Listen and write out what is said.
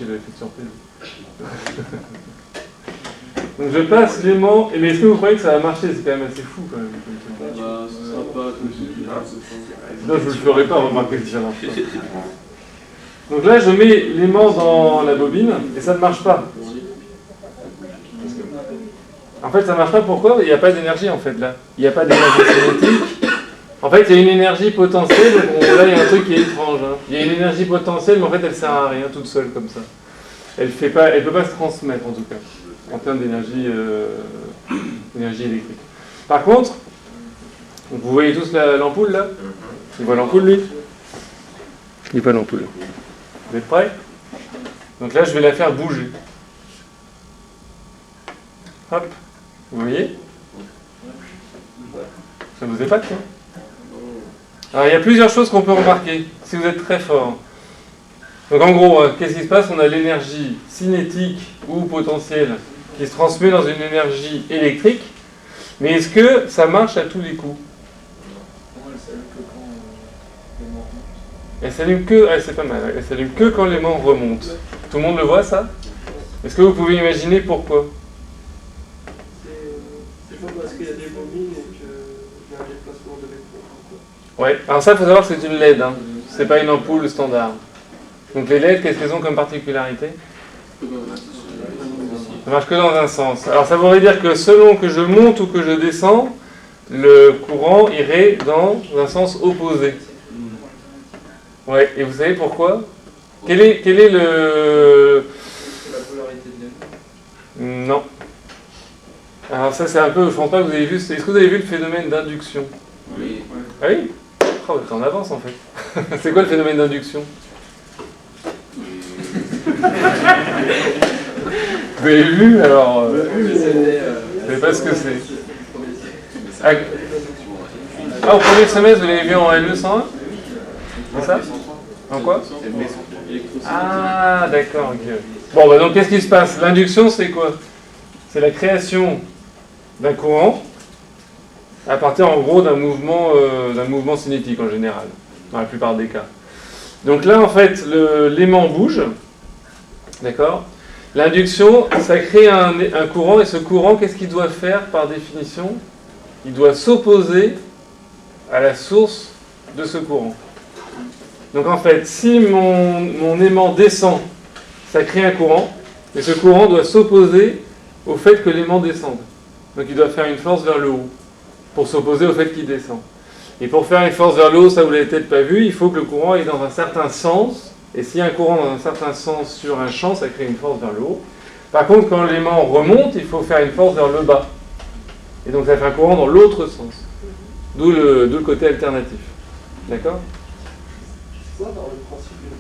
triché l'effet de surprise. Donc je passe l'aimant, mais est-ce que vous croyez que ça va marcher? C'est quand même assez fou quand même. Bah, ce sera pas comme celui là. Non, je ne vous le ferai pas remarquer si ça marche pas. Donc là, je mets l'aimant dans la bobine et ça ne marche pas. En fait, ça ne marche pas. Pourquoi? Il n'y a pas d'énergie en fait là. Il n'y a pas d'énergie cinétique. En fait, il y a une énergie potentielle. Là, il y a un truc qui est étrange. Hein. Il y a une énergie potentielle, mais en fait, elle ne sert à rien toute seule comme ça. Elle ne peut pas se transmettre en tout cas, en termes d'énergie électrique. Par contre, vous voyez tous l'ampoule là? Il voit l'ampoule lui? Il voit l'ampoule. Vous êtes prêts? Donc là, je vais la faire bouger. Hop, vous voyez? Ça vous épate, quoi? Alors, il y a plusieurs choses qu'on peut remarquer, si vous êtes très fort. Donc en gros, qu'est-ce qui se passe? On a l'énergie cinétique ou potentielle qui se transmet dans une énergie électrique, mais est-ce que ça marche à tous les coups? Elle s'allume que, c'est pas mal, elle s'allume que quand l'aimant remonte. Tout le monde le voit ça? Est-ce que vous pouvez imaginer pourquoi? C'est pas parce qu'il y a des bobines et qu'il y a un déplacement de l'électron. Ouais, alors ça, il faut savoir que c'est une LED, hein. C'est pas une ampoule standard. Donc les LED, qu'est-ce qu'elles ont comme particularité? Ça marche que dans un sens. Alors ça voudrait dire que selon que je monte ou que je descends, le courant irait dans un sens opposé. Ouais, et vous savez pourquoi? Quel est le... C'est la polarité de l'aimant. Non. Alors ça c'est un peu, je pense pas que vous avez vu, est-ce que vous avez vu le phénomène d'induction? Oui. Ah oui? Oh, vous êtes en avance en fait. C'est quoi le phénomène d'induction? Vous avez vu alors vous savez pas ce que c'est. Ah, au premier semestre, vous l'avez vu en LE 101? C'est ça? En quoi? Ah, d'accord, ok. Bon, bah donc qu'est-ce qui se passe? L'induction, c'est quoi? C'est la création d'un courant à partir, en gros, d'un mouvement cinétique en général, dans la plupart des cas. Donc là, en fait, l'aimant bouge, d'accord? L'induction, ça crée un courant, et ce courant, qu'est-ce qu'il doit faire par définition? Il doit s'opposer à la source de ce courant. Donc en fait, si mon aimant descend, ça crée un courant, et ce courant doit s'opposer au fait que l'aimant descende. Donc il doit faire une force vers le haut, pour s'opposer au fait qu'il descend. Et pour faire une force vers le haut, ça vous l'avez peut-être pas vu, il faut que le courant aille dans un certain sens, et s'il y a un courant dans un certain sens sur un champ, ça crée une force vers le haut. Par contre, quand l'aimant remonte, il faut faire une force vers le bas. Et donc ça fait un courant dans l'autre sens. D'où le côté alternatif. D'accord? C'est quoi dans le principe d'une